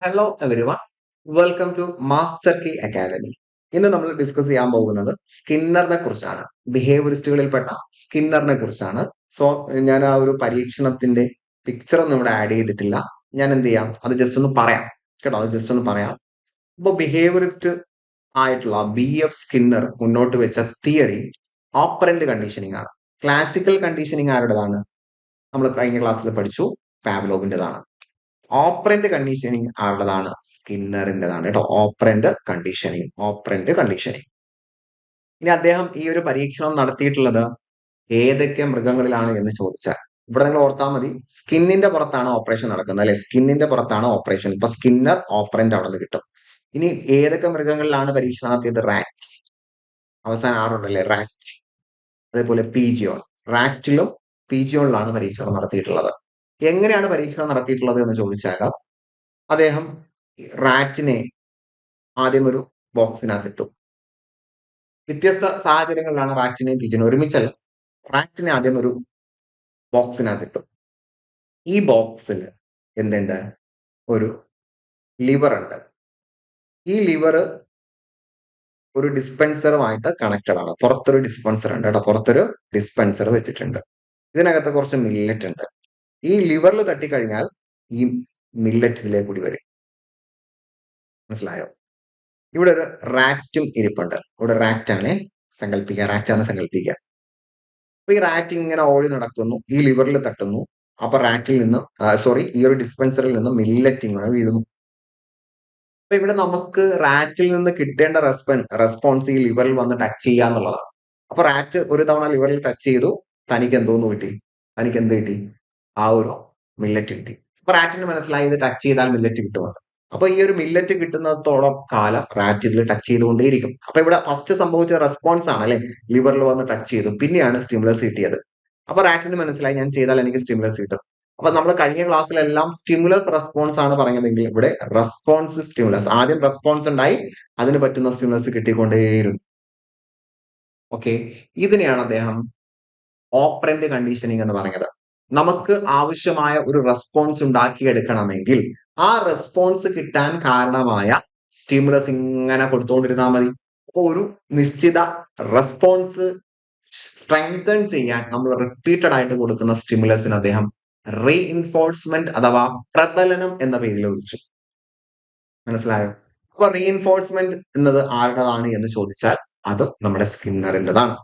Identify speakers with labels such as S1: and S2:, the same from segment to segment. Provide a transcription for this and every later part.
S1: Hello everyone, welcome to Master Key Academy. ഇന്ന് നമ്മൾ discuss ചെയ്യാൻ പോകുന്നത് സ്കിന്നറിനെ കുറിച്ചാണ്. ബിഹേവിയറിസ്റ്റുകളിൽപ്പെട്ട സ്കിന്നറിനെ കുറിച്ചാണ്. സോ ഞാൻ ആ ഒരു പരീക്ഷണത്തിന്റെ പിക്ചർ ഒന്നും ഇവിടെ ആഡ് ചെയ്തിട്ടില്ല. ഞാൻ എന്ത് ചെയ്യാം, അത് ജസ്റ്റ് ഒന്ന് പറയാം കേട്ടോ. അത് ജസ്റ്റ് ഒന്ന് പറയാം. ഇപ്പോൾ ബിഹേവിയറിസ്റ്റ് ആയിട്ടുള്ള BF സ്കിന്നർ മുന്നോട്ട് വെച്ച തിയറി ഓപ്പറന്റ് കണ്ടീഷനിങ് ആണ്. ക്ലാസിക്കൽ കണ്ടീഷനിങ് ആരുടേതാണ്? നമ്മൾ കഴിഞ്ഞ ക്ലാസ്സിൽ പഠിച്ചു, പാവ്ലോവിൻ്റെതാണ്. ഓപ്പറന്റ് കണ്ടീഷനിങ് ആരുടേതാണ്? സ്കിന്നറിൻ്റെതാണ് കേട്ടോ. Operant conditioning. ഇനി അദ്ദേഹം ഈ ഒരു പരീക്ഷണം നടത്തിയിട്ടുള്ളത് ഏതൊക്കെ മൃഗങ്ങളിലാണ് എന്ന് ചോദിച്ചാൽ, ഇവിടെ നിങ്ങൾ ഓർത്താൽ മതി, സ്കിന്നിന്റെ പുറത്താണ് ഓപ്പറേഷൻ നടക്കുന്നത് അല്ലെ. സ്കിന്നിന്റെ പുറത്താണ് ഓപ്പറേഷൻ. ഇപ്പൊ സ്കിന്നർ ഓപ്പറന്റ് അവിടെ നിന്ന് കിട്ടും. ഇനി ഏതൊക്കെ മൃഗങ്ങളിലാണ് പരീക്ഷണം നടത്തിയത്? റാറ്റ്. അവസാനം ആറുണ്ടല്ലേ, റാറ്റ്. അതേപോലെ പീജിയോൺ. റാറ്റിലും പീജിയോണിലാണ് പരീക്ഷണം നടത്തിയിട്ടുള്ളത്. എങ്ങനെയാണ് പരീക്ഷണം നടത്തിയിട്ടുള്ളത് എന്ന് ചോദിച്ചാൽ, അദ്ദേഹം റാറ്റിനെ ആദ്യം ഒരു ബോക്സിനകത്ത് ഇട്ടു. വ്യത്യസ്ത സാഹചര്യങ്ങളിലാണ് റാറ്റിനെയും പീജിനെയും ഒരുമിച്ചല്ല, റാറ്റിനെ ആദ്യം ഒരു ബോക്സിനകത്ത് ഇട്ടു. ഈ ബോക്സിൽ എന്തുണ്ട്? ഒരു ലിവർ ഉണ്ട്. ഈ ലിവർ ഒരു ഡിസ്പെൻസറുമായിട്ട് കണക്റ്റഡ് ആണ്. പുറത്തൊരു ഡിസ്പെൻസർ ഉണ്ട് കേട്ടോ. പുറത്തൊരു ഡിസ്പെൻസർ വെച്ചിട്ടുണ്ട്. ഇതിനകത്ത് കുറച്ച് മില്ലറ്റ് ഉണ്ട്. ഈ ലിവറിൽ തട്ടിക്കഴിഞ്ഞാൽ ഈ മില്ലറ്റ് ഇതിലേക്ക് കൂടി വരും. മനസ്സിലായോ? ഇവിടെ ഒരു റാറ്റും ഇരിപ്പുണ്ട്. ഇവിടെ റാറ്റാണ് സങ്കല്പിക്കുക. അപ്പൊ ഈ റാറ്റ് ഇങ്ങനെ ഓടി നടക്കുന്നു, ഈ ലിവറിൽ തട്ടുന്നു. അപ്പൊ റാറ്റിൽ നിന്ന് ഈ ഒരു ഡിസ്പെൻസറിൽ നിന്ന് മില്ലറ്റ് ഇങ്ങനെ വീഴുന്നു. അപ്പൊ ഇവിടെ നമുക്ക് റാറ്റിൽ നിന്ന് കിട്ടേണ്ട റെസ്പോൺസ് ഈ ലിവറിൽ വന്ന് ടച്ച് ചെയ്യുക എന്നുള്ളതാണ്. അപ്പൊ റാറ്റ് ഒരു തവണ ലിവറിൽ ടച്ച് ചെയ്തു, തനിക്ക് എന്തോന്ന് കിട്ടി? തനിക്ക് എന്ത് കിട്ടി? ആ ഒരു മില്ലറ്റ് കിട്ടി. അപ്പൊ റാറ്റിന് മനസ്സിലായി ഇത് ടച്ച് ചെയ്താൽ മില്ലറ്റ് കിട്ടുമെന്ന്. അപ്പൊ ഈ ഒരു മില്ലറ്റ് കിട്ടുന്നതോളം കാലം റാറ്റ് ഇതിൽ ടച്ച് ചെയ്തുകൊണ്ടേയിരിക്കും. അപ്പൊ ഇവിടെ ഫസ്റ്റ് സംഭവിച്ച റെസ്പോൺസ് ആണ് അല്ലെ, ലിവറിൽ വന്ന് ടച്ച് ചെയ്തു, പിന്നെയാണ് സ്റ്റിമുലസ് കിട്ടിയത്. അപ്പൊ റാറ്റിന് മനസ്സിലായി ഞാൻ ചെയ്താൽ എനിക്ക് സ്റ്റിമുലസ് കിട്ടും. അപ്പൊ നമ്മൾ കഴിഞ്ഞ ക്ലാസ്സിലെല്ലാം സ്റ്റിമുലസ് റെസ്പോൺസ് ആണ് പറഞ്ഞതെങ്കിൽ ഇവിടെ റെസ്പോൺസ് സ്റ്റിമുലസ്. ആദ്യം റെസ്പോൺസ് ഉണ്ടായി, അതിന് പറ്റുന്ന സ്റ്റിമുലസ് കിട്ടിക്കൊണ്ടേയിരുന്നു. ഓക്കെ, ഇതിനെയാണ് അദ്ദേഹം ഓപ്പറന്റ് കണ്ടീഷനിങ് എന്ന് പറഞ്ഞത്. നമുക്ക് ആവശ്യമായ ഒരു റെസ്പോൺസ് ഉണ്ടാക്കിയെടുക്കണമെങ്കിൽ ആ റെസ്പോൺസ് കിട്ടാൻ കാരണമായ സ്റ്റിമുലസ് ഇങ്ങനെ കൊടുത്തുകൊണ്ടിരുന്നാൽ മതി. അപ്പോൾ ഒരു നിശ്ചിത റെസ്പോൺസ് സ്ട്രെങ്തൻ ചെയ്യാൻ നമ്മൾ റിപ്പീറ്റഡ് ആയിട്ട് കൊടുക്കുന്ന സ്റ്റിമുലസിന് അദ്ദേഹം റീഇൻഫോഴ്സ്മെന്റ് അഥവാ പ്രബലനം എന്ന പേരിൽ വിളിച്ചു. മനസ്സിലായോ? അപ്പൊ റീഇൻഫോഴ്സ്മെന്റ് എന്നത് ആരുടേതാണ് എന്ന് ചോദിച്ചാൽ അതും നമ്മുടെ സ്കിന്നറിൻ്റെതാണ്.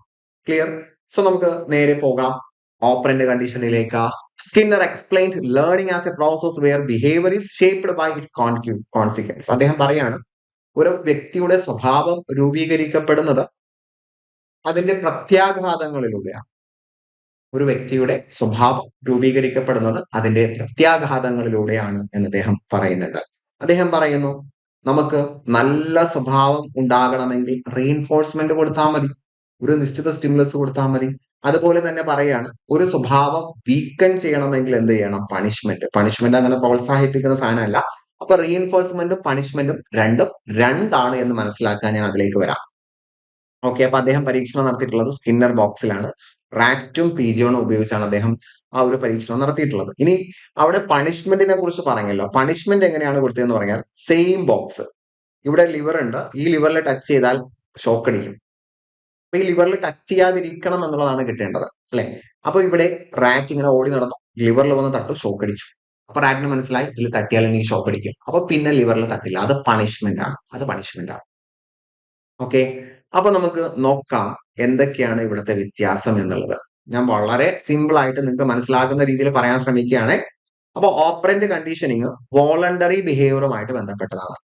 S1: ക്ലിയർ? സോ നമുക്ക് നേരെ പോകാം ഓപ്പറന്റ് കണ്ടീഷനിലേക്ക്. Skinner explained learning as a process where behaviour is shaped by its consequence. അദ്ദേഹം പറയാണ്, ഒരു വ്യക്തിയുടെ സ്വഭാവം രൂപീകരിക്കപ്പെടുന്നത് അതിന്റെ പ്രത്യാഘാതങ്ങളിലൂടെയാണ്. ഒരു വ്യക്തിയുടെ സ്വഭാവം രൂപീകരിക്കപ്പെടുന്നത് അതിന്റെ പ്രത്യാഘാതങ്ങളിലൂടെയാണ് എന്ന് അദ്ദേഹം പറയുന്നുണ്ട്. അദ്ദേഹം പറയുന്നു, നമുക്ക് നല്ല സ്വഭാവം ഉണ്ടാകണമെങ്കിൽ റീഇൻഫോഴ്സ്മെന്റ് കൊടുത്താൽ മതി, ഒരു നിശ്ചിത സ്റ്റിമുലസ് കൊടുത്താൽ മതി. അതുപോലെ തന്നെ പറയാണ്, ഒരു സ്വഭാവം വീക്കൻ ചെയ്യണമെങ്കിൽ എന്ത് ചെയ്യണം? പണിഷ്മെന്റ് അങ്ങനെ പ്രോത്സാഹിപ്പിക്കുന്ന സാധനമല്ല. അപ്പൊ റീഇൻഫോഴ്സ്മെന്റും പണിഷ്മെന്റും രണ്ടാണ് എന്ന് മനസ്സിലാക്കാൻ ഞാൻ അതിലേക്ക് വരാം. ഓക്കെ, അപ്പൊ അദ്ദേഹം പരീക്ഷണം നടത്തിയിട്ടുള്ളത് സ്കിന്നർ ബോക്സിലാണ്. റാറ്റും പീജിയോണും ഉപയോഗിച്ചാണ് അദ്ദേഹം ആ ഒരു പരീക്ഷണം നടത്തിയിട്ടുള്ളത്. ഇനി അവിടെ പണിഷ്മെന്റിനെ കുറിച്ച് പറഞ്ഞല്ലോ. പണിഷ്മെന്റ് എങ്ങനെയാണ് കൊടുത്തതെന്ന് പറഞ്ഞാൽ, സെയിം ബോക്സ്, ഇവിടെ ലിവർ ഉണ്ട്, ഈ ലിവറിൽ ടച്ച് ചെയ്താൽ ഷോക്ക് അടിക്കും. അപ്പൊ ഈ ലിവറിൽ ടച്ച് ചെയ്യാതിരിക്കണം എന്നുള്ളതാണ് കിട്ടേണ്ടത് അല്ലെ. അപ്പൊ ഇവിടെ റാറ്റ് ഇങ്ങനെ ഓടി നടന്നു, ലിവറിൽ വന്ന് തട്ടു, ഷോക്ക് അടിച്ചു. അപ്പൊ റാറ്റിന് മനസ്സിലായി ഇതിൽ തട്ടിയാൽ എനിക്ക് ഷോക്ക് അടിക്കും, അപ്പൊ പിന്നെ ലിവറിൽ തട്ടില്ല. അത് പണിഷ്മെന്റ് ആണ്. ഓക്കെ, അപ്പൊ നമുക്ക് നോക്കാം എന്തൊക്കെയാണ് ഇവിടുത്തെ വ്യത്യാസം എന്നുള്ളത്. ഞാൻ വളരെ സിമ്പിൾ ആയിട്ട് നിങ്ങൾക്ക് മനസ്സിലാക്കുന്ന രീതിയിൽ പറയാൻ ശ്രമിക്കുകയാണ്. അപ്പൊ ഓപ്പറന്റ് കണ്ടീഷനിങ് വോളണ്ടറി ബിഹേവിയറുമായിട്ട് ബന്ധപ്പെട്ടതാണ്.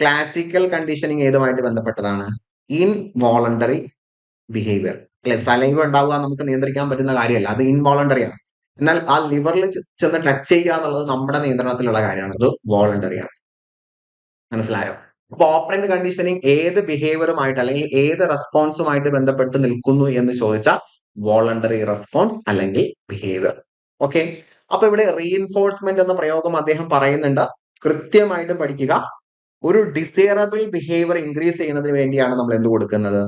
S1: ക്ലാസിക്കൽ കണ്ടീഷനിങ് ഏതുമായിട്ട് ബന്ധപ്പെട്ടതാണ്? ഇൻവോളണ്ടറി ബിഹേവിയർ അല്ലെ. സലൈവ ഉണ്ടാവുക നമുക്ക് നിയന്ത്രിക്കാൻ പറ്റുന്ന കാര്യമല്ല, അത് ഇൻവോളണ്ടറി ആണ്. എന്നാൽ ആ ലിവറിൽ ചെന്ന് ടച്ച് ചെയ്യുക എന്നുള്ളത് നമ്മുടെ നിയന്ത്രണത്തിലുള്ള കാര്യമാണ്, അത് വോളണ്ടറി ആണ്. മനസ്സിലായോ? അപ്പൊ ഓപ്പറന്റ് കണ്ടീഷനിങ് ഏത് ബിഹേവിയറുമായിട്ട് അല്ലെങ്കിൽ ഏത് റെസ്പോൺസുമായിട്ട് ബന്ധപ്പെട്ട് നിൽക്കുന്നു എന്ന് ചോദിച്ചാൽ വോളണ്ടറി റെസ്പോൺസ് അല്ലെങ്കിൽ ബിഹേവിയർ. ഓക്കെ, അപ്പൊ ഇവിടെ റീഇൻഫോഴ്സ്മെന്റ് എന്ന പ്രയോഗം അദ്ദേഹം പറയുന്നുണ്ട്. കൃത്യമായിട്ട് പഠിക്കുക. ഒരു ഡിസൈറബിൾ ബിഹേവിയർ ഇൻക്രീസ് ചെയ്യുന്നതിന് വേണ്ടിയാണ് നമ്മൾ എന്ത് കൊടുക്കുന്നത്?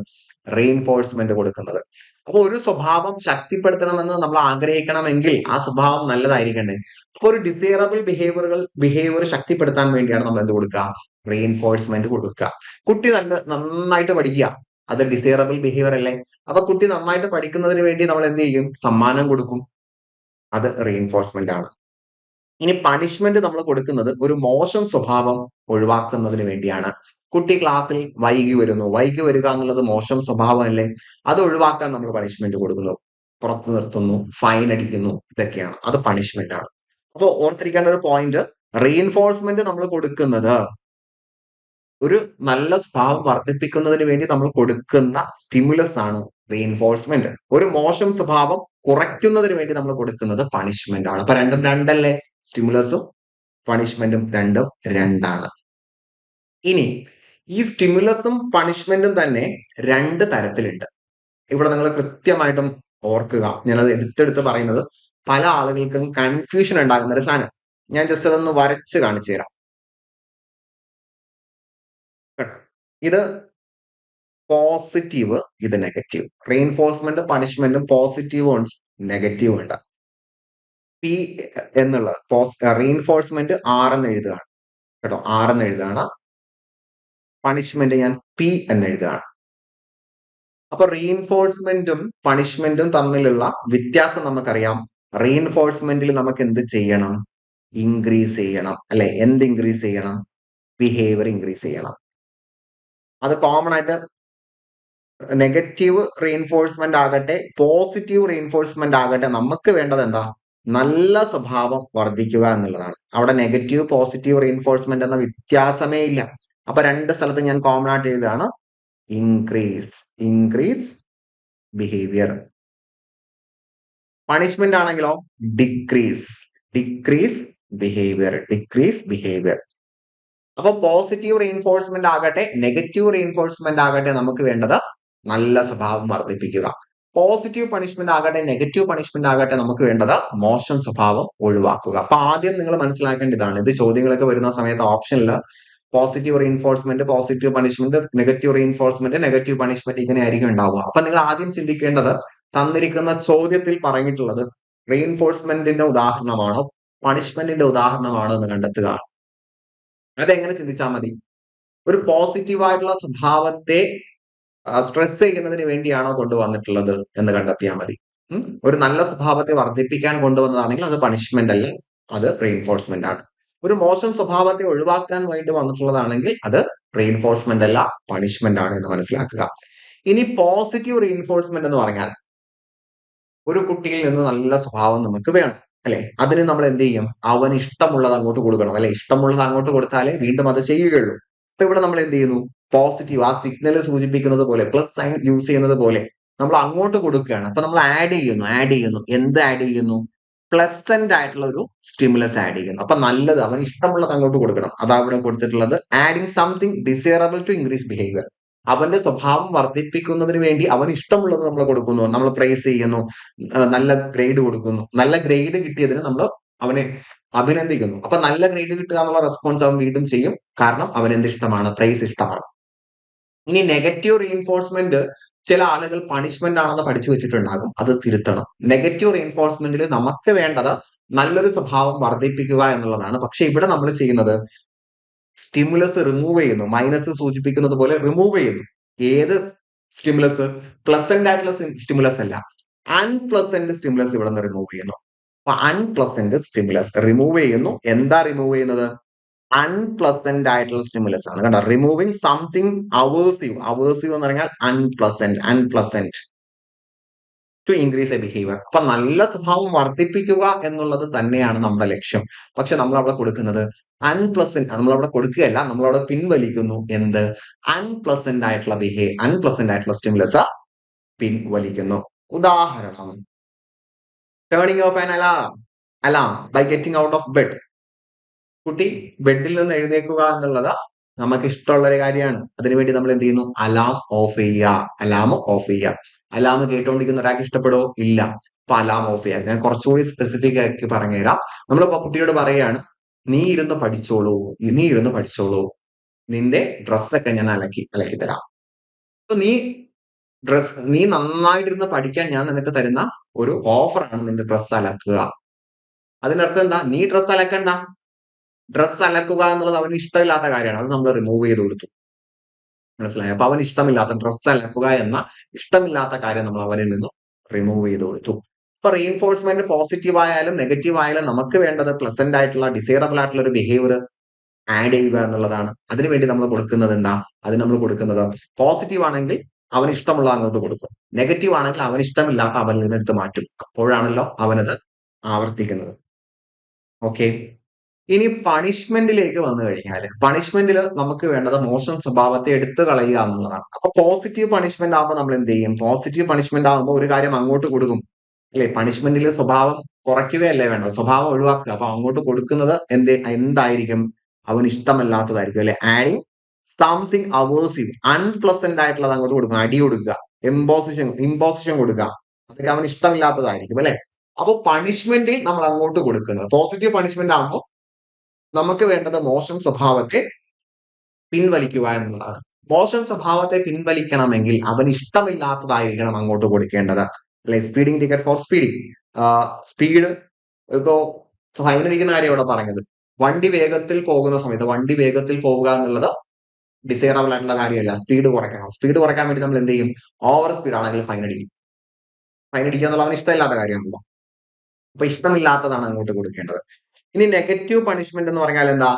S1: റീഇൻഫോഴ്സ്മെന്റ് കൊടുക്കുന്നത്. അപ്പൊ ഒരു സ്വഭാവം ശക്തിപ്പെടുത്തണമെന്ന് നമ്മൾ ആഗ്രഹിക്കണമെങ്കിൽ ആ സ്വഭാവം നല്ലതായിരിക്കണ്ടേ. അപ്പൊ ഒരു ബിഹേവിയർ ശക്തിപ്പെടുത്താൻ വേണ്ടിയാണ് നമ്മൾ എന്ത് കൊടുക്കുക, റീഇൻഫോഴ്സ്മെന്റ് കൊടുക്കുക. കുട്ടി നന്നായിട്ട് പഠിക്കുക, അത് ഡിസൈറബിൾ ബിഹേവിയർ അല്ലേ. അപ്പൊ കുട്ടി നന്നായിട്ട് പഠിക്കുന്നതിന് വേണ്ടി നമ്മൾ എന്ത് ചെയ്യും, സമ്മാനം കൊടുക്കും, അത് റീഇൻഫോഴ്സ്മെന്റ് ആണ്. ഇനി പണിഷ്മെന്റ് നമ്മൾ കൊടുക്കുന്നത് ഒരു മോശം സ്വഭാവം ഒഴിവാക്കുന്നതിന് വേണ്ടിയാണ്. കുട്ടി ക്ലാസ്സിൽ വൈകി വരിക എന്നുള്ളത് മോശം സ്വഭാവമല്ലേ, അത് ഒഴിവാക്കാൻ നമ്മൾ പണിഷ്മെന്റ് കൊടുക്കുന്നു, പുറത്തു നിർത്തുന്നു, ഫൈൻ അടിക്കുന്നു, ഇതൊക്കെയാണ്, അത് പണിഷ്മെന്റ് ആണ്. അപ്പോൾ ഓർത്തിരിക്കേണ്ട ഒരു പോയിന്റ്, റീഇൻഫോഴ്സ്മെന്റ് നമ്മൾ കൊടുക്കുന്നത് ഒരു നല്ല സ്വഭാവം വർദ്ധിപ്പിക്കുന്നതിന് വേണ്ടി നമ്മൾ കൊടുക്കുന്ന സ്റ്റിമുലസ് ആണ് റീഇൻഫോഴ്സ്മെന്റ്. ഒരു മോശം സ്വഭാവം കുറയ്ക്കുന്നതിന് വേണ്ടി നമ്മൾ കൊടുക്കുന്നത് പണിഷ്മെന്റ് ആണ്. അപ്പൊ രണ്ടും രണ്ടല്ലേ, സ്റ്റിമുലസും പണിഷ്മെന്റും രണ്ടും രണ്ടാണ്. ഇനി ഈ സ്റ്റിമുലസും പണിഷ്മെന്റും തന്നെ രണ്ട് തരത്തിലുണ്ട്. ഇവിടെ നിങ്ങൾ കൃത്യമായിട്ടും ഓർക്കുക, ഞാനത് എടുത്തെടുത്ത് പറയുന്നത് പല ആളുകൾക്കും കൺഫ്യൂഷൻ ഉണ്ടാകുന്ന ഒരു സാധനം. ഞാൻ ജസ്റ്റ് അതൊന്ന് വരച്ച് കാണിച്ചു തരാം. ഇത് പോസിറ്റീവ്, ഇത് നെഗറ്റീവ്. റീഇൻഫോഴ്സ്മെന്റ് പണിഷ്മെന്റും പോസിറ്റീവും ഉണ്ട്, നെഗറ്റീവും ഉണ്ട്. പി എന്നുള്ളത് റീഇൻഫോഴ്സ്മെന്റ് ആർ എന്ന് എഴുതുകയാണ് കേട്ടോ, ആർ എന്ന് എഴുതുകയാണ്. പണിഷ്മെന്റ് ഞാൻ പി എന്ന് എഴുതുകയാണ്. അപ്പൊ റീഇൻഫോഴ്സ്മെന്റും പണിഷ്മെന്റും തമ്മിലുള്ള വ്യത്യാസം നമുക്കറിയാം. റീഇൻഫോഴ്സ്മെന്റിൽ നമുക്ക് എന്ത് ചെയ്യണം, ഇൻക്രീസ് ചെയ്യണം അല്ലെ. എന്ത് ഇൻക്രീസ് ചെയ്യണം, ബിഹേവിയർ ഇൻക്രീസ് ചെയ്യണം. അത് കോമൺ ആയിട്ട് നെഗറ്റീവ് റീഇൻഫോഴ്സ്മെന്റ് ആകട്ടെ പോസിറ്റീവ് റീഇൻഫോഴ്സ്മെന്റ് ആകട്ടെ, നമുക്ക് വേണ്ടത് എന്താ, നല്ല സ്വഭാവം വർദ്ധിക്കുക എന്നുള്ളതാണ്. അവിടെ നെഗറ്റീവ് പോസിറ്റീവ് റീഇൻഫോഴ്സ്മെന്റ് എന്ന വ്യത്യാസമേ ഇല്ല. അപ്പൊ രണ്ട് സ്ഥലത്ത് ഞാൻ കോമൺ ആയിട്ട് എഴുതുകയാണ്, ഇൻക്രീസ് ബിഹേവിയർ. പണിഷ്മെന്റ് ആണെങ്കിലോ ഡിക്രീസ് ബിഹേവിയർ. അപ്പൊ പോസിറ്റീവ് റീഇൻഫോഴ്സ്മെന്റ് ആകട്ടെ നെഗറ്റീവ് റീഇൻഫോഴ്സ്മെന്റ് ആകട്ടെ, നമുക്ക് വേണ്ടത് നല്ല സ്വഭാവം വർദ്ധിപ്പിക്കുക. പോസിറ്റീവ് പണിഷ്മെന്റ് ആകട്ടെ നെഗറ്റീവ് പണിഷ്മെന്റ് ആകട്ടെ, നമുക്ക് വേണ്ടത് മോശം സ്വഭാവം ഒഴിവാക്കുക. അപ്പൊ ആദ്യം നിങ്ങൾ മനസ്സിലാക്കേണ്ടതാണ്, ഇത് ചോദ്യങ്ങളൊക്കെ വരുന്ന സമയത്ത് ഓപ്ഷനിൽ positive reinforcement, positive punishment, negative reinforcement, negative punishment, ഇങ്ങനെ ആയിരിക്കും ഉണ്ടാവുക. അപ്പൊ നിങ്ങൾ ആദ്യം ചിന്തിക്കേണ്ടത്, തന്നിരിക്കുന്ന ചോദ്യത്തിൽ പറഞ്ഞിട്ടുള്ളത് റീഇൻഫോഴ്സ്മെന്റിന്റെ ഉദാഹരണമാണോ പണിഷ്മെന്റിന്റെ ഉദാഹരണമാണോ എന്ന് കണ്ടെത്തുക. അതെങ്ങനെ ചിന്തിച്ചാൽ മതി, ഒരു പോസിറ്റീവ് ആയിട്ടുള്ള സ്വഭാവത്തെ സ്ട്രെസ് ചെയ്യുന്നതിന് വേണ്ടിയാണോ കൊണ്ടുവന്നിട്ടുള്ളത് എന്ന് കണ്ടെത്തിയാൽ മതി. ഒരു നല്ല സ്വഭാവത്തെ വർദ്ധിപ്പിക്കാൻ കൊണ്ടുവന്നതാണെങ്കിൽ അത് പണിഷ്മെന്റ് അല്ല, അത് റീഇൻഫോഴ്സ്മെന്റ് ആണ്. ഒരു മോശം സ്വഭാവത്തെ ഒഴിവാക്കാൻ വേണ്ടി വന്നിട്ടുള്ളതാണെങ്കിൽ അത് റീഇൻഫോഴ്സ്മെന്റ് അല്ല, പണിഷ്മെന്റ് ആണ് എന്ന് മനസ്സിലാക്കുക. ഇനി പോസിറ്റീവ് റീഇൻഫോഴ്സ്മെന്റ് എന്ന് പറഞ്ഞാൽ ഒരു കുട്ടിയിൽ നിന്ന് നല്ല സ്വഭാവം നമുക്ക് വേണം അല്ലെ. അതിന് നമ്മൾ എന്ത് ചെയ്യും, അവന് ഇഷ്ടമുള്ളത് അങ്ങോട്ട് കൊടുക്കണം അല്ലെ. ഇഷ്ടമുള്ളത് അങ്ങോട്ട് കൊടുത്താലേ വീണ്ടും അത് ചെയ്യുകയുള്ളൂ. അപ്പൊ ഇവിടെ നമ്മൾ എന്ത് ചെയ്യുന്നു, പോസിറ്റീവ്, ആ സിഗ്നൽ സൂചിപ്പിക്കുന്നത് പോലെ, പ്ലസ് സൈൻ യൂസ് ചെയ്യുന്നത് പോലെ നമ്മൾ അങ്ങോട്ട് കൊടുക്കുകയാണ്. അപ്പൊ നമ്മൾ ആഡ് ചെയ്യുന്നു. എന്ത് ആഡ് ചെയ്യുന്നു, പ്ലസന്റ് ആയിട്ടുള്ള ഒരു സ്റ്റിമുലസ് ആഡ് ചെയ്യുന്നു. അപ്പൊ നല്ലത്, അവന് ഇഷ്ടമുള്ളത് അങ്ങോട്ട് കൊടുക്കണം. അതാ ഇവിടെ കൊടുത്തിട്ടുള്ളത്, adding something desirable to increase behaviour. അവന്റെ സ്വഭാവം വർദ്ധിപ്പിക്കുന്നതിന് വേണ്ടി അവന് ഇഷ്ടമുള്ളത് നമ്മൾ കൊടുക്കുന്നു, നമ്മൾ പ്രൈസ് ചെയ്യുന്നു, നല്ല ഗ്രേഡ് കൊടുക്കുന്നു. നല്ല ഗ്രേഡ് കിട്ടിയതിന് നമ്മൾ അവനെ അഭിനന്ദിക്കുന്നു. അപ്പൊ നല്ല ഗ്രേഡ് കിട്ടുക എന്നുള്ള റെസ്പോൺസ് അവൻ വീണ്ടും ചെയ്യും, കാരണം അവൻ എന്ത് ഇഷ്ടമാണ്, പ്രൈസ് ഇഷ്ടമാണ്. ഇനി നെഗറ്റീവ് റീഇൻഫോഴ്സ്മെന്റ് ചില ആളുകൾ പണിഷ്മെന്റ് ആണെന്ന് പഠിച്ചു വെച്ചിട്ടുണ്ടാകും, അത് തിരുത്തണം. നെഗറ്റീവ് റീഇൻഫോഴ്സ്മെന്റിൽ നമുക്ക് വേണ്ടത് നല്ലൊരു സ്വഭാവം വർദ്ധിപ്പിക്കുക എന്നുള്ളതാണ്. പക്ഷെ ഇവിടെ നമ്മൾ ചെയ്യുന്നത് സ്റ്റിമുലസ് റിമൂവ് ചെയ്യുന്നു, മൈനസ് സൂചിപ്പിക്കുന്നത് പോലെ റിമൂവ് ചെയ്യുന്നു. ഏത് സ്റ്റിമുലസ്, പ്ലസന്റ് ആയിട്ടുള്ള സ്റ്റിമുലസ് അല്ല, അൺപ്ലസന്റ് സ്റ്റിമുലസ് ഇവിടെ നിന്ന് റിമൂവ് ചെയ്യുന്നു. അപ്പൊ അൺപ്ലസന്റ് സ്റ്റിമുലസ് റിമൂവ് ചെയ്യുന്നു. എന്താ റിമൂവ് ചെയ്യുന്നത്, അൺപ്ലസന്റ് ആയിട്ടുള്ള സ്റ്റിമുലസ് ആണ്. കണ്ടോ, റിമൂവിങ് സംതിങ് അവേഴ്സീവ് എന്ന് പറഞ്ഞാൽ unpleasant to increase a behaviour. അപ്പൊ നല്ല സ്വഭാവം വർദ്ധിപ്പിക്കുക എന്നുള്ളത് തന്നെയാണ് നമ്മുടെ ലക്ഷ്യം. പക്ഷെ നമ്മൾ അവിടെ കൊടുക്കുന്നത് അൺപ്ലസന്റ്, നമ്മളവിടെ കൊടുക്കുകയല്ല, നമ്മളവിടെ പിൻവലിക്കുന്നു. എന്ത്, അൺപ്ലസന്റ് ആയിട്ടുള്ള സ്റ്റിമുലസ് പിൻവലിക്കുന്നു. ഉദാഹരണം, turning off an alarm by getting out of bed. കുട്ടി ബെഡിൽ നിന്ന് എഴുന്നേൽക്കുക എന്നുള്ളത് നമുക്ക് ഇഷ്ടമുള്ള ഒരു കാര്യമാണ്. അതിനുവേണ്ടി നമ്മൾ എന്ത് ചെയ്യുന്നു, അലാം ഓഫ് ചെയ്യുക. അലാം കേട്ടോണ്ടിരിക്കുന്ന ഒരാൾക്ക് ഇഷ്ടപ്പെടുമോ, ഇല്ല. അപ്പൊ അലാം ഓഫ് ചെയ്യുക. ഞാൻ കുറച്ചുകൂടി സ്പെസിഫിക് ആക്കി പറഞ്ഞുതരാം. നമ്മളിപ്പോ കുട്ടിയോട് പറയാണ്, നീ ഇരുന്ന് പഠിച്ചോളൂ, നിന്റെ ഡ്രസ്സൊക്കെ ഞാൻ അലക്കി തരാം. അപ്പൊ നീ നീ നന്നായിട്ടിരുന്ന് പഠിക്കാൻ ഞാൻ നിനക്ക് തരുന്ന ഒരു ഓഫറാണ് നിന്റെ ഡ്രസ്സ് അലക്കുക. അതിനർത്ഥം എന്താ? നീ ഡ്രസ്സ് അലക്കണ്ട. ഡ്രസ്സ് അലക്കുക എന്നുള്ളത് അവന് ഇഷ്ടമില്ലാത്ത കാര്യമാണ്. അത് നമ്മൾ റിമൂവ് ചെയ്ത് കൊടുത്തു. മനസ്സിലായോ? അപ്പൊ അവന് ഇഷ്ടമില്ലാത്ത ഡ്രസ്സ് അലക്കുക എന്ന ഇഷ്ടമില്ലാത്ത കാര്യം നമ്മൾ അവനിൽ നിന്നും റിമൂവ് ചെയ്ത് കൊടുത്തു. അപ്പൊ റീഇൻഫോഴ്സ്മെന്റ് പോസിറ്റീവ് ആയാലും നെഗറ്റീവ് ആയാലും നമുക്ക് വേണ്ടത് പ്ലസന്റ് ആയിട്ടുള്ള ഡിസൈറബിൾ ആയിട്ടുള്ള ഒരു ബിഹേവിയർ ആഡ് ചെയ്യുക എന്നുള്ളതാണ്. അതിനുവേണ്ടി നമ്മൾ കൊടുക്കുന്നത് എന്താ? അതിന് നമ്മൾ കൊടുക്കുന്നത് പോസിറ്റീവ് ആണെങ്കിൽ അവന് ഇഷ്ടമുള്ള അങ്ങോട്ട് കൊടുക്കും, നെഗറ്റീവ് ആണെങ്കിൽ അവന് ഇഷ്ടമില്ലാത്ത അവനിൽ നിന്ന് എടുത്ത് മാറ്റും. അപ്പോഴാണല്ലോ അവനത് ആവർത്തിക്കുന്നത്. ഓക്കെ. ഇനി പണിഷ്മെന്റിലേക്ക് വന്നു കഴിഞ്ഞാൽ പണിഷ്മെന്റിൽ നമുക്ക് വേണ്ടത് മോശം സ്വഭാവത്തെ എടുത്തു കളയുക എന്നുള്ളതാണ്. അപ്പൊ പോസിറ്റീവ് പണിഷ്മെന്റ് ആകുമ്പോൾ നമ്മൾ എന്ത് ചെയ്യും? പോസിറ്റീവ് പണിഷ്മെന്റ് ആകുമ്പോൾ ഒരു കാര്യം അങ്ങോട്ട് കൊടുക്കും അല്ലെ? പണിഷ്മെന്റിൽ സ്വഭാവം കുറയ്ക്കുകയല്ലേ വേണ്ടത്, സ്വഭാവം ഒഴിവാക്കുക. അപ്പൊ അങ്ങോട്ട് കൊടുക്കുന്നത് എന്തായിരിക്കും? അവന് ഇഷ്ടമല്ലാത്തതായിരിക്കും അല്ലെ? ആഡിങ് സംതിങ് അവേഴ്സീവ്, അൺപ്ലസന്റ് ആയിട്ടുള്ളത് അങ്ങോട്ട് കൊടുക്കുക, അടി കൊടുക്കുക, ഇമ്പോസിഷൻ കൊടുക്കുക, അതൊക്കെ അവന് ഇഷ്ടമില്ലാത്തതായിരിക്കും അല്ലെ? അപ്പൊ പണിഷ്മെന്റിൽ നമ്മൾ അങ്ങോട്ട് കൊടുക്കുന്നത് പോസിറ്റീവ് പണിഷ്മെന്റ് ആകുമ്പോൾ നമുക്ക് വേണ്ടത് മോശം സ്വഭാവത്തെ പിൻവലിക്കുക എന്നുള്ളതാണ്. മോശം സ്വഭാവത്തെ പിൻവലിക്കണമെങ്കിൽ അവന് ഇഷ്ടമില്ലാത്തതായിരിക്കണം അങ്ങോട്ട് കൊടുക്കേണ്ടത് അല്ലെ? Speeding ticket four speeding, speed ഇപ്പോ ഫൈൻ അടിക്കുന്ന കാര്യം ഇവിടെ പറഞ്ഞത്. വണ്ടി വേഗത്തിൽ പോകുന്ന സമയത്ത് വണ്ടി വേഗത്തിൽ പോവുക എന്നുള്ളത് ഡിസൈറബിൾ ആയിട്ടുള്ള കാര്യമല്ല. സ്പീഡ് കുറയ്ക്കണം. സ്പീഡ് കുറയ്ക്കാൻ വേണ്ടി നമ്മൾ എന്ത് ചെയ്യും? ഓവർ സ്പീഡ് ആണെങ്കിൽ ഫൈൻ അടിക്കും. ഫൈൻ അടിക്കുക എന്നുള്ള അവന് ഇഷ്ടമില്ലാത്ത കാര്യമാണല്ലോ. അപ്പൊ ഇഷ്ടമില്ലാത്തതാണ് അങ്ങോട്ട് കൊടുക്കേണ്ടത്. ഇനി നെഗറ്റീവ് പണിഷ്മെന്റ് എന്ന് പറഞ്ഞാൽ എന്താ?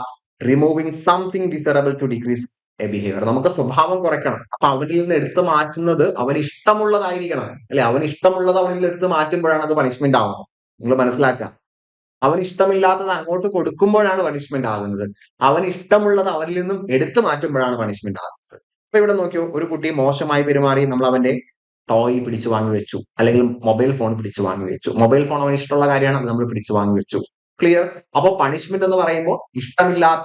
S1: Removing something desirable to decrease a behaviour. നമുക്ക് സ്വഭാവം കുറയ്ക്കണം. അപ്പൊ അവനിൽ നിന്ന് എടുത്തു മാറ്റുന്നത് അവന് ഇഷ്ടമുള്ളതായിരിക്കണം അല്ലെ? അവന് ഇഷ്ടമുള്ളത് അവനിൽ എടുത്ത് മാറ്റുമ്പോഴാണ് അത് പണിഷ്മെന്റ് ആവുന്നത്. നിങ്ങൾ മനസ്സിലാക്കുക. അവന് ഇഷ്ടമില്ലാത്തത് അങ്ങോട്ട് കൊടുക്കുമ്പോഴാണ് പണിഷ്മെന്റ് ആകുന്നത്. അവന് ഇഷ്ടമുള്ളത് അവനിൽ നിന്നും എടുത്തു മാറ്റുമ്പോഴാണ് പണിഷ്മെന്റ് ആകുന്നത്. അപ്പൊ ഇവിടെ നോക്കിയോ, ഒരു കുട്ടി മോശമായി പെരുമാറി, നമ്മൾ അവന്റെ ടോയ് പിടിച്ചു വാങ്ങി വെച്ചു, അല്ലെങ്കിൽ മൊബൈൽ ഫോൺ പിടിച്ചു വാങ്ങി വെച്ചു. മൊബൈൽ ഫോൺ അവന് ഇഷ്ടമുള്ള കാര്യമാണ്, അത് നമ്മൾ പിടിച്ചു വാങ്ങി വെച്ചു. ക്ലിയർ? അപ്പൊ പണിഷ്മെന്റ് എന്ന് പറയുമ്പോൾ ഇഷ്ടമില്ലാത്ത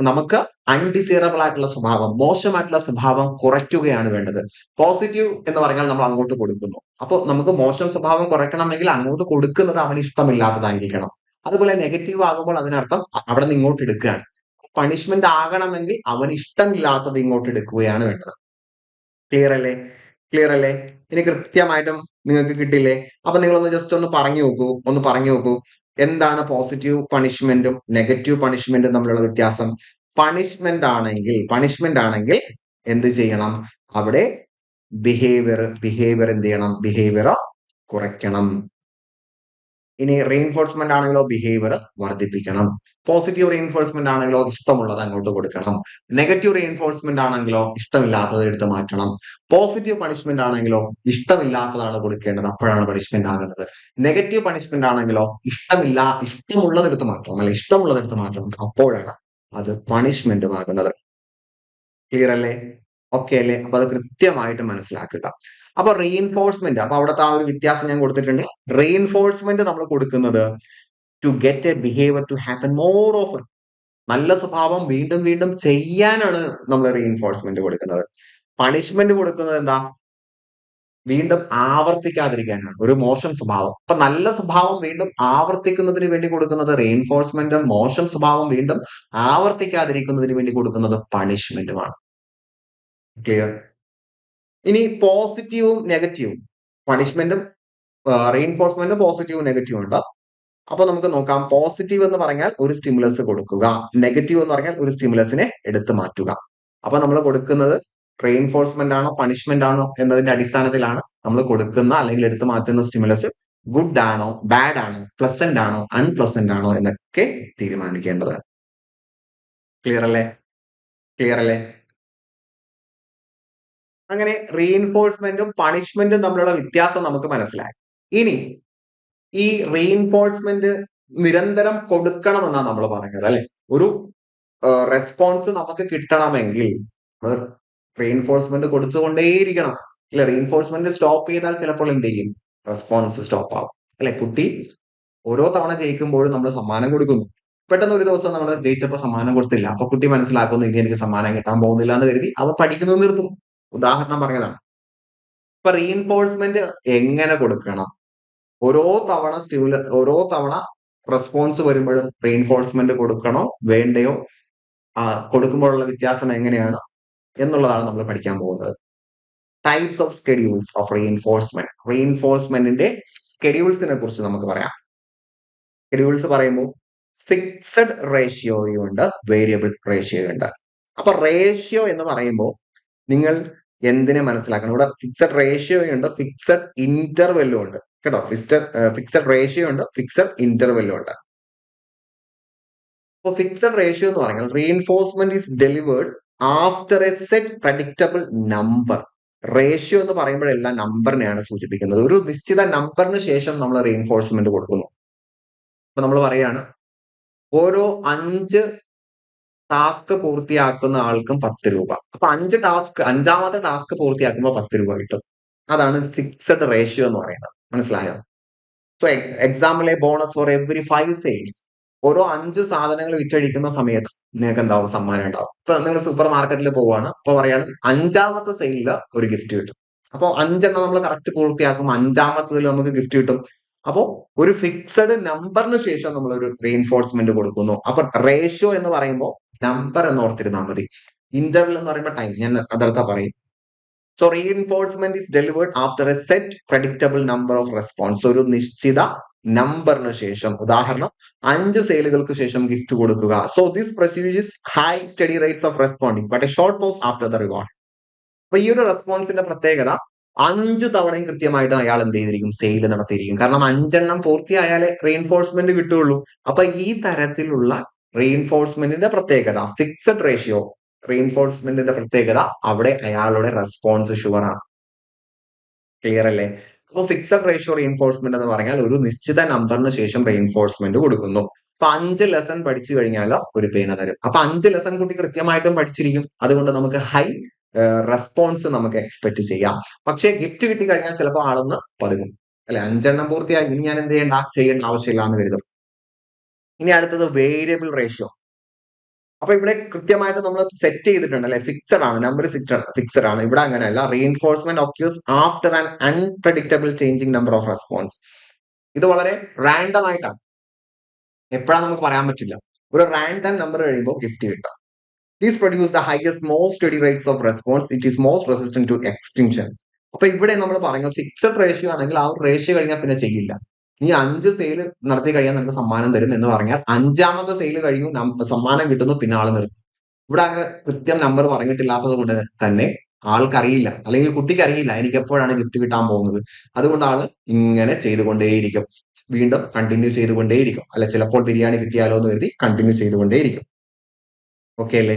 S1: നമുക്ക് അൺഡിസൈറബിൾ ആയിട്ടുള്ള സ്വഭാവം, മോശമായിട്ടുള്ള സ്വഭാവം കുറയ്ക്കുകയാണ് വേണ്ടത്. പോസിറ്റീവ് എന്ന് പറഞ്ഞാൽ നമ്മൾ അങ്ങോട്ട് കൊടുക്കുന്നു. അപ്പൊ നമുക്ക് മോശം സ്വഭാവം കുറയ്ക്കണമെങ്കിൽ അങ്ങോട്ട് കൊടുക്കുന്നത് അവന് ഇഷ്ടമില്ലാത്തതായിരിക്കണം. അതുപോലെ നെഗറ്റീവ് ആകുമ്പോൾ അതിനർത്ഥം അവിടെ നിന്ന് ഇങ്ങോട്ട് എടുക്കുകയാണ്. പണിഷ്മെന്റ് ആകണമെങ്കിൽ അവന് ഇഷ്ടമില്ലാത്തത് ഇങ്ങോട്ട് എടുക്കുകയാണ് വേണ്ടത്. ക്ലിയർ അല്ലേ? ക്ലിയർ അല്ലേ? ഇനി കൃത്യമായിട്ടും നിങ്ങൾക്ക് കിട്ടില്ലേ? അപ്പൊ നിങ്ങളൊന്ന് ജസ്റ്റ് ഒന്ന് പറഞ്ഞു നോക്കൂ എന്താണ് പോസിറ്റീവ് പണിഷ്മെന്റും നെഗറ്റീവ് പണിഷ്മെന്റും തമ്മിലുള്ള വ്യത്യാസം? പണിഷ്മെന്റ് ആണെങ്കിൽ എന്ത് ചെയ്യണം? അവിടെ ബിഹേവിയർ എന്ത് ചെയ്യണം? ബിഹേവിയർ കുറയ്ക്കണം. ഇനി റീഇൻഫോഴ്സ്മെന്റ് ആണെങ്കിലോ ബിഹേവിയർ വർദ്ധിപ്പിക്കണം. പോസിറ്റീവ് റീഇൻഫോഴ്സ്മെന്റ് ആണെങ്കിലോ ഇഷ്ടമുള്ളത് അങ്ങോട്ട് കൊടുക്കണം. നെഗറ്റീവ് റീഇൻഫോഴ്സ്മെന്റ് ആണെങ്കിലോ ഇഷ്ടമില്ലാത്തത് എടുത്ത് മാറ്റണം. പോസിറ്റീവ് പണിഷ്മെന്റ് ആണെങ്കിലോ ഇഷ്ടമില്ലാത്തതാണ് കൊടുക്കേണ്ടത്, അപ്പോഴാണ് പണിഷ്മെന്റ് ആകുന്നത്. നെഗറ്റീവ് പണിഷ്മെന്റ് ആണെങ്കിലോ ഇഷ്ടമുള്ളത് എടുത്ത് മാറ്റണം അല്ലെ? ഇഷ്ടമുള്ളത് എടുത്ത് മാറ്റണം, അപ്പോഴാണ് അത് പണിഷ്മെന്റും ആകുന്നത്. ക്ലിയർ അല്ലേ? ഓക്കെ അല്ലേ? അപ്പൊ അത് കൃത്യമായിട്ട് മനസ്സിലാക്കുക. അപ്പൊ റീഇൻഫോഴ്സ്മെന്റ്, അപ്പൊ അവിടുത്തെ ആ ഒരു വ്യത്യാസം ഞാൻ കൊടുത്തിട്ടുണ്ട്. റീഇൻഫോഴ്സ്മെന്റ് നമ്മൾ കൊടുക്കുന്നത് to get a behaviour to happen more ഓഫർ. നല്ല സ്വഭാവം വീണ്ടും വീണ്ടും ചെയ്യാനാണ് നമ്മൾ റീഇൻഫോഴ്സ്മെന്റ് കൊടുക്കുന്നത്. പണിഷ്മെന്റ് കൊടുക്കുന്നത് എന്താ? വീണ്ടും ആവർത്തിക്കാതിരിക്കാനാണ്. ഒരു മോശം സ്വഭാവം, അപ്പൊ നല്ല സ്വഭാവം വീണ്ടും ആവർത്തിക്കുന്നതിന് വേണ്ടി കൊടുക്കുന്നത് റീഇൻഫോഴ്സ്മെന്റും, മോശം സ്വഭാവം വീണ്ടും ആവർത്തിക്കാതിരിക്കുന്നതിന് വേണ്ടി കൊടുക്കുന്നത് പണിഷ്മെന്റുമാണ്. ക്ലിയർ? ഇനി പോസിറ്റീവും നെഗറ്റീവും, പണിഷ്മെന്റും റീഇൻഫോഴ്സ്മെന്റും പോസിറ്റീവും നെഗറ്റീവും ഉണ്ട്. അപ്പൊ നമുക്ക് നോക്കാം. പോസിറ്റീവ് എന്ന് പറഞ്ഞാൽ ഒരു സ്റ്റിമുലസ് കൊടുക്കുക, നെഗറ്റീവ് എന്ന് പറഞ്ഞാൽ ഒരു സ്റ്റിമുലസിനെ എടുത്തു മാറ്റുക. അപ്പൊ നമ്മൾ കൊടുക്കുന്നത് റീഇൻഫോഴ്സ്മെന്റ് ആണോ പണിഷ്മെന്റ് ആണോ എന്നതിന്റെ അടിസ്ഥാനത്തിലാണ് നമ്മൾ കൊടുക്കുന്ന അല്ലെങ്കിൽ എടുത്തു മാറ്റുന്ന സ്റ്റിമുലസ് ഗുഡ് ആണോ ബാഡ് ആണോ പ്ലസന്റ് ആണോ അൺപ്ലസന്റ് ആണോ എന്നൊക്കെ തീരുമാനിക്കേണ്ടത്. ക്ലിയർ അല്ലേ? ക്ലിയർ അല്ലേ? അങ്ങനെ റീഇൻഫോഴ്സ്മെന്റും പണിഷ്മെന്റും തമ്മിലുള്ള വ്യത്യാസം നമുക്ക് മനസ്സിലായി. ഇനി ഈ റീഇൻഫോഴ്സ്മെന്റ് നിരന്തരം കൊടുക്കണമെന്നാണ് നമ്മൾ പറഞ്ഞത് അല്ലെ? ഒരു റെസ്പോൺസ് നമുക്ക് കിട്ടണമെങ്കിൽ റീഇൻഫോഴ്സ്മെന്റ് കൊടുത്തുകൊണ്ടേയിരിക്കണം അല്ലെ? റീഇൻഫോഴ്സ്മെന്റ് സ്റ്റോപ്പ് ചെയ്താൽ ചിലപ്പോൾ എന്ത് ചെയ്യും? റെസ്പോൺസ് സ്റ്റോപ്പ് ആവും അല്ലെ? കുട്ടി ഓരോ തവണ ജയിക്കുമ്പോഴും നമ്മൾ സമ്മാനം കൊടുക്കുന്നു. പെട്ടെന്ന് ഒരു ദിവസം നമ്മൾ ജയിച്ചപ്പോൾ സമ്മാനം കൊടുത്തില്ല. അപ്പൊ കുട്ടി മനസ്സിലാക്കുന്നു ഇനി എനിക്ക് സമ്മാനം കിട്ടാൻ പോകുന്നില്ല എന്ന് കരുതി അവ പഠിക്കുന്നത് നിർത്തും. ഉദാഹരണം പറഞ്ഞതാണ്. ഇപ്പൊ റീഇൻഫോഴ്സ്മെന്റ് എങ്ങനെ കൊടുക്കണം? ഓരോ തവണ റെസ്പോൺസ് വരുമ്പോഴും റീഇൻഫോഴ്സ്മെന്റ് കൊടുക്കണോ വേണ്ടയോ, കൊടുക്കുമ്പോഴുള്ള വ്യത്യാസം എങ്ങനെയാണ് എന്നുള്ളതാണ് നമ്മൾ പഠിക്കാൻ പോകുന്നത്. Types of schedules of reinforcement. റീഇൻഫോഴ്സ്മെന്റിന്റെ സ്കെഡ്യൂൾസിനെ കുറിച്ച് നമുക്ക് പറയാം. സ്കെഡ്യൂൾസ് പറയുമ്പോൾ ഫിക്സഡ് റേഷ്യോയും ഉണ്ട്, വേരിയബിൾ റേഷ്യോയും ഉണ്ട്. അപ്പൊ റേഷ്യോ എന്ന് പറയുമ്പോൾ നിങ്ങൾ എന്തിനെ മനസ്സിലാക്കണം? ഇവിടെ ഫിക്സഡ് റേഷ്യോയും ഉണ്ട്, ഫിക്സഡ് ഇന്റർവെല്ലും ഉണ്ട് കേട്ടോ. ഫിക്സഡ് റേഷ്യോ ഉണ്ട്, ഫിക്സഡ് ഇന്റർവെല്ലും ഉണ്ട്. അപ്പോൾ ഫിക്സഡ് റേഷ്യോ എന്ന് പറഞ്ഞാൽ reinforcement is delivered after a set predictable number. Ratio എന്ന് പറയുമ്പോഴെല്ലാം നമ്പറിനെയാണ് സൂചിപ്പിക്കുന്നത്. ഒരു നിശ്ചിത നമ്പറിന് ശേഷം നമ്മൾ റീഇൻഫോഴ്സ്മെന്റ് കൊടുക്കുന്നു. അപ്പൊ നമ്മൾ പറയാണ് ഓരോ 5 ടാസ്ക് പൂർത്തിയാക്കുന്ന ആൾക്കും 10 രൂപ. അപ്പൊ 5ാമത്തെ ടാസ്ക് പൂർത്തിയാക്കുമ്പോൾ 10 രൂപ കിട്ടും. അതാണ് ഫിക്സഡ് റേഷ്യോ എന്ന് പറയുന്നത്. മനസ്സിലായോ? So example, A bonus for every 5 sales. ഓരോ 5 സാധനങ്ങൾ വിറ്റഴിക്കുന്ന സമയത്ത് നിങ്ങൾക്ക് എന്താവും? സമ്മാനം ഉണ്ടാവും. ഇപ്പൊ നിങ്ങൾ സൂപ്പർ മാർക്കറ്റിൽ പോവാണ്, അപ്പൊ പറയാണ് 5ാമത്തെ സെയിലിൽ ഒരു ഗിഫ്റ്റ് കിട്ടും. അപ്പൊ 5 നമ്മൾ കറക്റ്റ് പൂർത്തിയാക്കും, 5ാമത്തതിൽ നമുക്ക് ഗിഫ്റ്റ് കിട്ടും. അപ്പോ ഒരു ഫിക്സഡ് നമ്പറിന് ശേഷം നമ്മൾ ഒരു റീഇൻഫോഴ്സ്മെന്റ് കൊടുക്കുന്നു. അപ്പൊ റേഷ്യോ എന്ന് പറയുമ്പോൾ നമ്പർ എന്ന് ഓർത്തിരുന്നാൽ മതി. ഇന്റർവൽ എന്ന് പറയുമ്പോൾ ടൈം, ഞാൻ അതടുത്ത പറയും. So reinforcement is delivered after a set predictable number of response. ഒരു നിശ്ചിത നമ്പറിന് ശേഷം, ഉദാഹരണം 5 സെയിലുകൾക്ക് ശേഷം ഗിഫ്റ്റ് കൊടുക്കുക. So this procedure is high steady rates of responding but a short pause after the reward. അപ്പൊ ഈ ഒരു റെസ്പോൺസിന്റെ പ്രത്യേകത 5 തവണയും കൃത്യമായിട്ട് അയാൾ എന്ത് ചെയ്തിരിക്കും? സെയിൽ നടത്തിയിരിക്കും. കാരണം 5 പൂർത്തിയായാലേ റീഇൻഫോഴ്സ്മെന്റ് കിട്ടുള്ളൂ. അപ്പൊ ഈ തരത്തിലുള്ള റീഇൻഫോഴ്സ്മെന്റിന്റെ പ്രത്യേകത, ഫിക്സഡ് റേഷ്യോ റീഇൻഫോഴ്സ്മെന്റിന്റെ പ്രത്യേകത, അവിടെ അയാളുടെ റെസ്പോൺസ് ഷുവർ ആണ്. ക്ലിയർ അല്ലേ? അപ്പോൾ ഫിക്സഡ് റേഷ്യോ റീഇൻഫോഴ്സ്മെന്റ് എന്ന് പറഞ്ഞാൽ ഒരു നിശ്ചിത നമ്പറിന് ശേഷം റീഇൻഫോഴ്സ്മെന്റ് കൊടുക്കുന്നു. അപ്പൊ 5 ലെസൺ പഠിച്ചു കഴിഞ്ഞാൽ ഒരു പേന തരും. അപ്പൊ 5 ലെസൺ കുട്ടി കൃത്യമായിട്ടും പഠിച്ചിരിക്കും. അതുകൊണ്ട് നമുക്ക് ഹൈ റെസ്പോൺസ് നമുക്ക് എക്സ്പെക്ട് ചെയ്യാം. പക്ഷേ ഗിഫ്റ്റ് കിട്ടി കഴിഞ്ഞാൽ ചിലപ്പോൾ ആളൊന്ന് പതുങ്ങും അല്ലെ. 5 പൂർത്തിയായി, ഇനി ഞാൻ എന്ത് ചെയ്യേണ്ട ആവശ്യമില്ല എന്ന് കരുതും. ഇനി അടുത്തത് വേരിയബിൾ റേഷ്യോ. അപ്പൊ ഇവിടെ കൃത്യമായിട്ട് നമ്മൾ സെറ്റ് ചെയ്തിട്ടുണ്ട് അല്ലെ, ഫിക്സഡ് ആണ്, നമ്പർ ഫിക്സഡ് ആണ്. ഇവിടെ അങ്ങനെയല്ല. Reinforcement occurs after an unpredictable changing number of response. ഇത് വളരെ റാൻഡം ആയിട്ടാണ്, എപ്പോഴാണ് നമുക്ക് പറയാൻ പറ്റില്ല. ഒരു റാൻഡം നമ്പർ കഴിയുമ്പോൾ ഗിഫ്റ്റ് കിട്ടും. These produce the highest, most steady rates of response. It is most resistant to extinction. അപ്പൊ ഇവിടെ നമ്മൾ പറഞ്ഞു ഫിക്സഡ് റേഷ്യോ ആണെങ്കിൽ ആ ഒരു റേഷ്യോ കഴിഞ്ഞാൽ പിന്നെ ചെയ്യില്ല. നീ 5 സെയിൽ നടത്തി കഴിയാൻ നമുക്ക് സമ്മാനം തരും എന്ന് പറഞ്ഞാൽ 5ാമത്തെ സെയിൽ കഴിഞ്ഞു, സമ്മാനം കിട്ടുന്നു, പിന്നെ ആൾ നിർത്തും. ഇവിടെ അങ്ങനെ കൃത്യം നമ്പർ പറഞ്ഞിട്ടില്ലാത്തത് കൊണ്ട് തന്നെ ആൾക്കറിയില്ല, അല്ലെങ്കിൽ കുട്ടിക്ക് അറിയില്ല എനിക്ക് എപ്പോഴാണ് ഗിഫ്റ്റ് കിട്ടാൻ പോകുന്നത്. അതുകൊണ്ട് ആള് ഇങ്ങനെ ചെയ്തുകൊണ്ടേയിരിക്കും, വീണ്ടും കണ്ടിന്യൂ ചെയ്തുകൊണ്ടേയിരിക്കും. അല്ല, ചിലപ്പോൾ ബിരിയാണി കിട്ടിയാലോ എന്ന് കരുതി കണ്ടിന്യൂ ചെയ്തുകൊണ്ടേയിരിക്കും. ഓക്കെ അല്ലേ?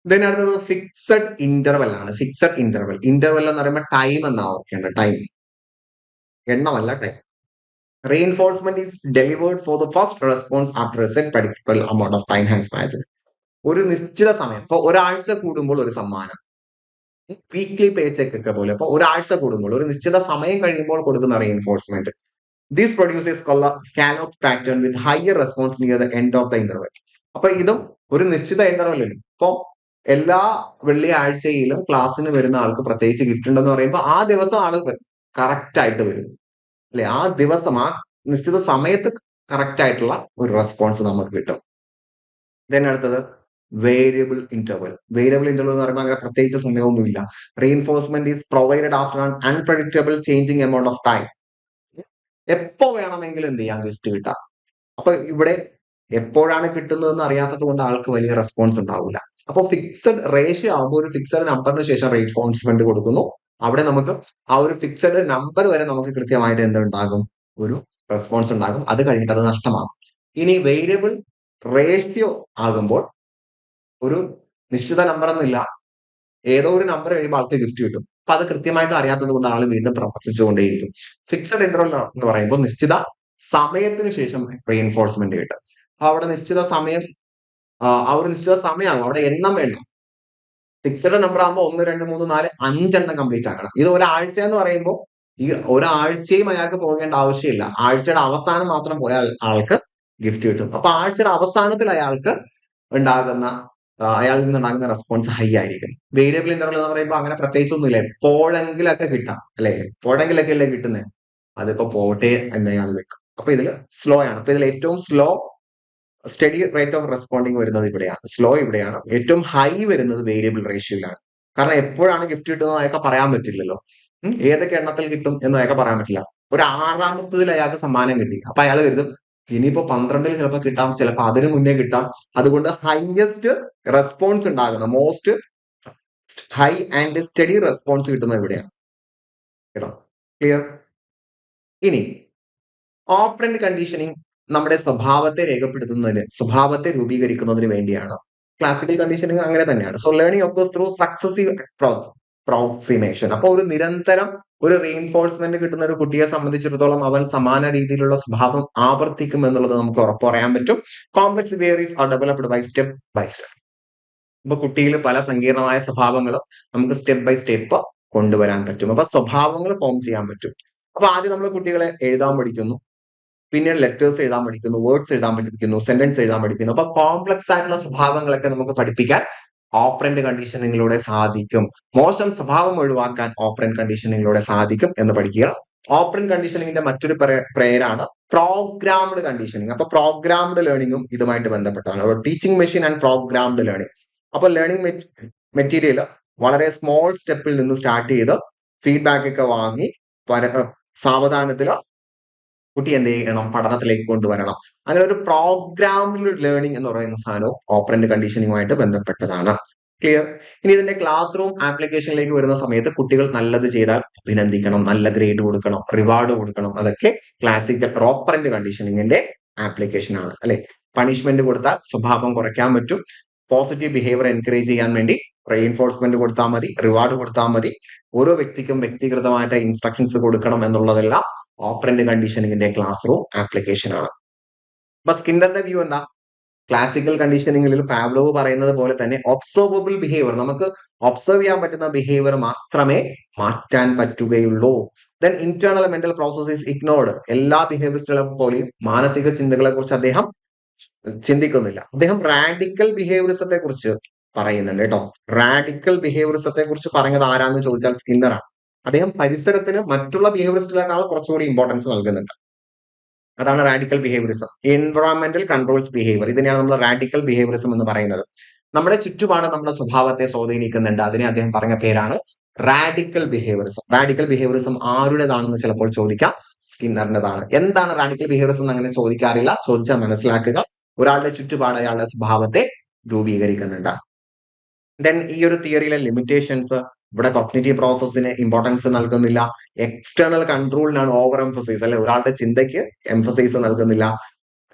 S1: ഇതിന് അടുത്തത് ഫിക്സഡ് ഇന്റർവെൽ ആണ്. ഫിക്സഡ് ഇന്റർവെൽ എന്ന് പറയുമ്പോൾ ടൈം എന്നാ ഓർക്കേണ്ടത്. ടൈം, എണ്ണമല്ല, time. Reinforcement is delivered for the first response after a set predictable amount of time has passed. ഒരു നിശ്ചിത സമയം, ഇപ്പൊ ഒരാഴ്ച കൂടുമ്പോൾ ഒരു സമ്മാനം, വീക്ക്ലി പേ ചെക്ക് ഒക്കെ പോലെ. അപ്പൊ ഒരാഴ്ച കൂടുമ്പോൾ, ഒരു നിശ്ചിത സമയം കഴിയുമ്പോൾ കൊടുക്കുന്ന reinforcement. This produces scallop pattern with higher response near the end of the interval. അപ്പൊ ഇതും ഒരു നിശ്ചിത ഇന്റർവെല്ലിൽ, ഇപ്പൊ എല്ലാ വെള്ളിയാഴ്ചയിലും ക്ലാസ്സിന് വരുന്ന ആൾക്ക് പ്രത്യേകിച്ച് ഗിഫ്റ്റ് ഉണ്ടെന്ന് പറയുമ്പോൾ ആ ദിവസം ആള് കറക്റ്റ് ആയിട്ട് വരും അല്ലെ. ആ ദിവസം, ആ നിശ്ചിത സമയത്ത് കറക്റ്റ് ആയിട്ടുള്ള ഒരു റെസ്പോൺസ് നമുക്ക് കിട്ടും. ദെൻ അടുത്തത് വേരിയബിൾ ഇന്റർവെൽ. വേരിയബിൾ ഇന്റർവെൽ എന്ന് പറയുമ്പോൾ അങ്ങനെ പ്രത്യേകിച്ച് സമയമൊന്നുമില്ല. Reinforcement is provided after an unpredictable changing amount of time. എപ്പോ വേണമെങ്കിലും എന്ത് ചെയ്യാം? ഗിഫ്റ്റ് കിട്ടാം. അപ്പൊ ഇവിടെ എപ്പോഴാണ് കിട്ടുന്നതെന്ന് അറിയാത്തത് കൊണ്ട് ആൾക്ക് വലിയ റെസ്പോൺസ് ഉണ്ടാവില്ല. അപ്പോൾ ഫിക്സഡ് റേഷ്യോ ആകുമ്പോൾ ഒരു ഫിക്സഡ് നമ്പറിന് ശേഷം റീഇൻഫോഴ്സ്മെന്റ് കൊടുക്കുന്നു. അവിടെ നമുക്ക് ആ ഒരു ഫിക്സഡ് നമ്പർ വരെ നമുക്ക് കൃത്യമായിട്ട് എന്തുണ്ടാകും? ഒരു റെസ്പോൺസ് ഉണ്ടാകും. അത് കഴിഞ്ഞിട്ട് അത് നഷ്ടമാകും. ഇനി വേരിയബിൾ റേഷ്യോ ആകുമ്പോൾ ഒരു നിശ്ചിത നമ്പർ എന്നില്ല, ഏതോ ഒരു നമ്പർ കഴിയുമ്പോൾ ആൾക്ക് ഗിഫ്റ്റ് കിട്ടും. അപ്പൊ അത് കൃത്യമായിട്ട് അറിയാത്തത് കൊണ്ട് ആൾ വീണ്ടും പ്രവർത്തിച്ചുകൊണ്ടേയിരിക്കും. ഫിക്സഡ് ഇന്റർവൽ എന്ന് പറയുമ്പോൾ നിശ്ചിത സമയത്തിന് ശേഷം റീഇൻഫോഴ്സ്മെന്റ് കിട്ടും. അപ്പൊ അവിടെ നിശ്ചിത സമയം, ആ ഒരു നിശ്ചിത സമയമാകും, അവിടെ എണ്ണം വേണ്ട. ഫിക്സഡ് നമ്പർ ആകുമ്പോൾ 1, 2, 3, 4, 5 കംപ്ലീറ്റ് ആക്കണം. ഇത് ഒരാഴ്ച എന്ന് പറയുമ്പോൾ ഈ ഒരാഴ്ചയും അയാൾക്ക് പോകേണ്ട ആവശ്യമില്ല. ആഴ്ചയുടെ അവസാനം മാത്രം പോയാൽ ആൾക്ക് ഗിഫ്റ്റ് കിട്ടും. അപ്പൊ ആഴ്ചയുടെ അവസാനത്തിൽ അയാൾക്ക് ഉണ്ടാകുന്ന അയാളിൽ നിന്നുണ്ടാകുന്ന റെസ്പോൺസ് ഹൈ ആയിരിക്കും. വേരിയബിൾ ഇന്റർവൽ എന്ന് പറയുമ്പോൾ അങ്ങനെ പ്രത്യേകിച്ചൊന്നുമില്ല, എപ്പോഴെങ്കിലൊക്കെ കിട്ടാം അല്ലെ, എപ്പോഴെങ്കിലൊക്കെ അല്ലേ കിട്ടുന്നത്. അതിപ്പോ പോട്ടെ എന്ന് അയാൾ വെക്കും. അപ്പൊ ഇതിൽ സ്ലോ ആണ്. അപ്പൊ ഇതിൽ ഏറ്റവും slow steady rate of responding വരുന്നത് ഇവിടെയാണ്, സ്ലോ ഇവിടെയാണ്. ഏറ്റവും ഹൈ വരുന്നത് വേരിയബിൾ റേഷ്യോയിലാണ്. കാരണം എപ്പോഴാണ് ഗിഫ്റ്റ് കിട്ടുന്നതൊക്കെ പറയാൻ പറ്റില്ലല്ലോ. ഏതൊക്കെ എണ്ണത്തിൽ കിട്ടും എന്നതൊക്കെ പറയാൻ പറ്റില്ല. ഒരു 6ാമത്തതിൽ അയാൾക്ക് സമ്മാനം കിട്ടി. അപ്പൊ അയാൾ കരുതും ഇനിയിപ്പോ 12ൽ ചിലപ്പോൾ കിട്ടാം, ചിലപ്പോൾ അതിനു മുന്നേ കിട്ടാം. അതുകൊണ്ട് ഹയസ്റ്റ് റെസ്പോൺസ് ഉണ്ടാകുന്ന most high and study response കിട്ടുന്നത് എവിടെയാണ്? കേട്ടോ, ക്ലിയർ? ഇനി ഓപ്പറന്റ് കണ്ടീഷനിങ് നമ്മുടെ സ്വഭാവത്തെ രേഖപ്പെടുത്തുന്നതിന്, സ്വഭാവത്തെ രൂപീകരിക്കുന്നതിന് വേണ്ടിയാണ്. ക്ലാസിക്കൽ കണ്ടീഷനിങ് അങ്ങനെ തന്നെയാണ്. So learning occurs through successive approximation. അപ്പൊ ഒരു നിരന്തരം ഒരു റീഇൻഫോഴ്സ്മെന്റ് കിട്ടുന്ന ഒരു കുട്ടിയെ സംബന്ധിച്ചിടത്തോളം അവൻ സമാന രീതിയിലുള്ള സ്വഭാവം ആവർത്തിക്കും എന്നുള്ളത് നമുക്ക് ഉറപ്പ് പറയാൻ പറ്റും. Complex behaviours are developed by step by step. അപ്പൊ കുട്ടിയിൽ പല സങ്കീർണമായ സ്വഭാവങ്ങളും നമുക്ക് സ്റ്റെപ്പ് ബൈ സ്റ്റെപ്പ് കൊണ്ടുവരാൻ പറ്റും. അപ്പൊ സ്വഭാവങ്ങൾ ഫോം ചെയ്യാൻ പറ്റും. അപ്പൊ ആദ്യം നമ്മൾ കുട്ടികളെ എഴുതാൻ പഠിക്കുന്നു, പിന്നീട് ലെറ്റേഴ്സ് എഴുതാൻ പഠിക്കുന്നു, വേർഡ്സ് എഴുതാൻ പഠിപ്പിക്കുന്നു, സെന്റൻസ് എഴുതാൻ പഠിക്കുന്നു. അപ്പൊ കോംപ്ലക്സ് ആയിട്ടുള്ള സ്വഭാവങ്ങളൊക്കെ നമുക്ക് പഠിപ്പിക്കാൻ ഓപ്പറന്റ് കണ്ടീഷനിങ്ങിലൂടെ സാധിക്കും. മോശം സ്വഭാവം ഒഴിവാക്കാൻ ഓപ്പറന്റ് കണ്ടീഷനിങ്ങിലൂടെ സാധിക്കും എന്ന് പഠിക്കുക. ഓപ്പറന്റ് കണ്ടീഷനിങ്ങിന്റെ മറ്റൊരു പേരാണ് പ്രോഗ്രാംഡ് കണ്ടീഷനിങ്. അപ്പൊ പ്രോഗ്രാംഡ് ലേണിംഗും ഇതുമായിട്ട് ബന്ധപ്പെട്ടാണ്. Teaching machine and programmed learning. അപ്പൊ ലേണിംഗ് മെറ്റീരിയൽ വളരെ സ്മോൾ സ്റ്റെപ്പിൽ നിന്ന് സ്റ്റാർട്ട് ചെയ്ത് ഫീഡ്ബാക്ക് ഒക്കെ വാങ്ങി സാവധാനത്തിൽ കുട്ടി എന്ത് ചെയ്യണം, പഠനത്തിലേക്ക് കൊണ്ടുവരണം. അങ്ങനെ ഒരു പ്രോഗ്രാംഡ് ലേണിംഗ് എന്ന് പറയുന്ന സാധനവും ഓപ്പറന്റ് കണ്ടീഷനിങ്ങുമായിട്ട് ബന്ധപ്പെട്ടതാണ്. ക്ലിയർ? ഇനി ഇതിന്റെ ക്ലാസ് റൂം ആപ്ലിക്കേഷനിലേക്ക് വരുന്ന സമയത്ത് കുട്ടികൾ നല്ലത് ചെയ്താൽ അഭിനന്ദിക്കണം, നല്ല ഗ്രേഡ് കൊടുക്കണം, റിവാർഡ് കൊടുക്കണം. അതൊക്കെ ക്ലാസിക്കൽ ഓപ്പറന്റ് കണ്ടീഷനിങ്ങിന്റെ ആപ്ലിക്കേഷൻ ആണ്, അല്ലെ? പണിഷ്മെന്റ് കൊടുത്താൽ സ്വഭാവം കുറയ്ക്കാൻ പറ്റും. പോസിറ്റീവ് ബിഹേവിയർ എൻകറേജ് ചെയ്യാൻ വേണ്ടി റീഇൻഫോഴ്സ്മെന്റ് കൊടുത്താൽ മതി, റിവാർഡ് കൊടുത്താൽ മതി. ഓരോ വ്യക്തിക്കും വ്യക്തിഗതമായിട്ട് ഇൻസ്ട്രക്ഷൻസ് കൊടുക്കണം എന്നുള്ളതെല്ലാം ഓപ്പറന്റ് കണ്ടീഷനിങ്ങിന്റെ ക്ലാസ് റൂം ആപ്ലിക്കേഷൻ ആണ്. അപ്പൊ സ്കിന്നറിന്റെ വ്യൂ എന്താ? ക്ലാസിക്കൽ കണ്ടീഷനിങ്ങിൽ പാവ്ലോവ് പറയുന്നത് പോലെ തന്നെ ഒബ്സർവബിൾ ബിഹേവിയർ, നമുക്ക് ഒബ്സർവ് ചെയ്യാൻ പറ്റുന്ന ബിഹേവിയർ മാത്രമേ മാറ്റാൻ പറ്റുകയുള്ളൂ. Then internal mental process is ignored. എല്ലാ ബിഹേവിയറിസ്റ്റുകളെ പോലെയും മാനസിക ചിന്തകളെ കുറിച്ച് അദ്ദേഹം ചിന്തിക്കുന്നില്ല. അദ്ദേഹം റാഡിക്കൽ ബിഹേവിയറിസത്തെ കുറിച്ച് പറയുന്നുണ്ട് കേട്ടോ. റാഡിക്കൽ ബിഹേവിയറിസത്തെ കുറിച്ച് പറഞ്ഞത് ആരാന്ന് ചോദിച്ചാൽ സ്കിന്നറാണ്. അദ്ദേഹം പരിസരത്തിന് മറ്റുള്ള ബിഹേവിയറിസ്റ്റുകളെക്കാൾ കുറച്ചുകൂടി ഇമ്പോർട്ടൻസ് നൽകുന്നുണ്ട്. അതാണ് റാഡിക്കൽ ബിഹേവിയറിസം. എൻവയോൺമെന്റൽ കൺട്രോൾസ് ബിഹേവിയർ, ഇതിനെയാണ് നമ്മൾ റാഡിക്കൽ ബിഹേവിയറിസം എന്ന് പറയുന്നത്. നമ്മുടെ ചുറ്റുപാട് നമ്മുടെ സ്വഭാവത്തെ സ്വാധീനിക്കുന്നുണ്ട്. അതിനെ അദ്ദേഹം പറഞ്ഞ പേരാണ് റാഡിക്കൽ ബിഹേവിയറിസം. റാഡിക്കൽ ബിഹേവിയറിസം ആരുടേതാണെന്ന് ചിലപ്പോൾ ചോദിക്കാം, സ്കിന്നറിന്റേതാണ്. എന്താണ് റാഡിക്കൽ ബിഹേവിയറിസം എന്ന് അങ്ങനെ ചോദിക്കാറില്ല. ചോദിച്ചാൽ മനസ്സിലാക്കുക, ഒരാളുടെ ചുറ്റുപാട് അയാളുടെ സ്വഭാവത്തെ രൂപീകരിക്കുന്നുണ്ട്. ദെൻ ഈ ഒരു തിയറിയിലെ ലിമിറ്റേഷൻസ്, ഇവിടെ കോഗ്നിറ്റീവ് പ്രോസസ്സിന് ഇമ്പോർട്ടൻസ് നൽകുന്നില്ല. എക്സ്റ്റേണൽ കൺട്രോളിനാണ് ഓവർ എംഫസൈസ്, അല്ലെ? ഒരാളുടെ ചിന്തയ്ക്ക് എംഫസൈസ് നൽകുന്നില്ല.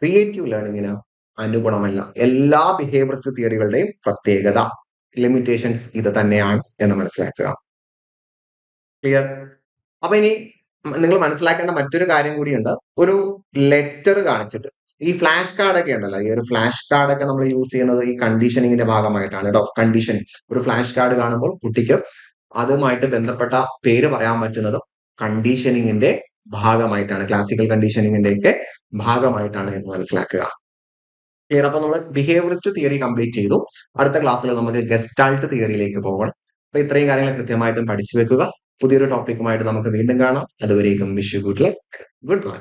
S1: ക്രിയേറ്റീവ് ലേണിംഗിന് അനുഗുണമല്ല. എല്ലാ ബിഹേവിയറിസ്റ്റ് തിയറികളുടെയും പ്രത്യേകത, ലിമിറ്റേഷൻസ് ഇത് തന്നെയാണ് എന്ന് മനസ്സിലാക്കുക. ക്ലിയർ? അപ്പൊ ഇനി നിങ്ങൾ മനസ്സിലാക്കേണ്ട മറ്റൊരു കാര്യം കൂടിയുണ്ട്. ഒരു ലെറ്റർ കാണിച്ചിട്ട്, ഈ ഫ്ലാഷ് കാർഡ് ഒക്കെ ഉണ്ടല്ലോ, ഈ ഒരു ഫ്ലാഷ് കാർഡ് ഒക്കെ നമ്മൾ യൂസ് ചെയ്യുന്നത് ഈ കണ്ടീഷനിങ്ങിന്റെ ഭാഗമായിട്ടാണ് കേട്ടോ. കണ്ടീഷനിങ്, ഒരു ഫ്ലാഷ് കാർഡ് കാണുമ്പോൾ കുട്ടിക്ക് അതുമായിട്ട് ബന്ധപ്പെട്ട പേര് പറയാൻ പറ്റുന്നതും കണ്ടീഷനിങ്ങിന്റെ ഭാഗമായിട്ടാണ്, ക്ലാസിക്കൽ കണ്ടീഷനിങ്ങിന്റെ ഒക്കെ ഭാഗമായിട്ടാണ് എന്ന് മനസ്സിലാക്കുക. ക്ലിയർ? അപ്പൊ നമ്മൾ ബിഹേവിയറിസ്റ്റ് തിയറി കംപ്ലീറ്റ് ചെയ്തു. അടുത്ത ക്ലാസ്സിൽ നമുക്ക് ഗസ്റ്റാൾട്ട് തിയറിയിലേക്ക് പോകണം. അപ്പൊ ഇത്രയും കാര്യങ്ങൾ കൃത്യമായിട്ടും പഠിച്ചു വെക്കുക. പുതിയൊരു ടോപ്പിക്കുമായിട്ട് നമുക്ക് വീണ്ടും കാണാം. അതുവരേക്കും wish you good luck, good bye.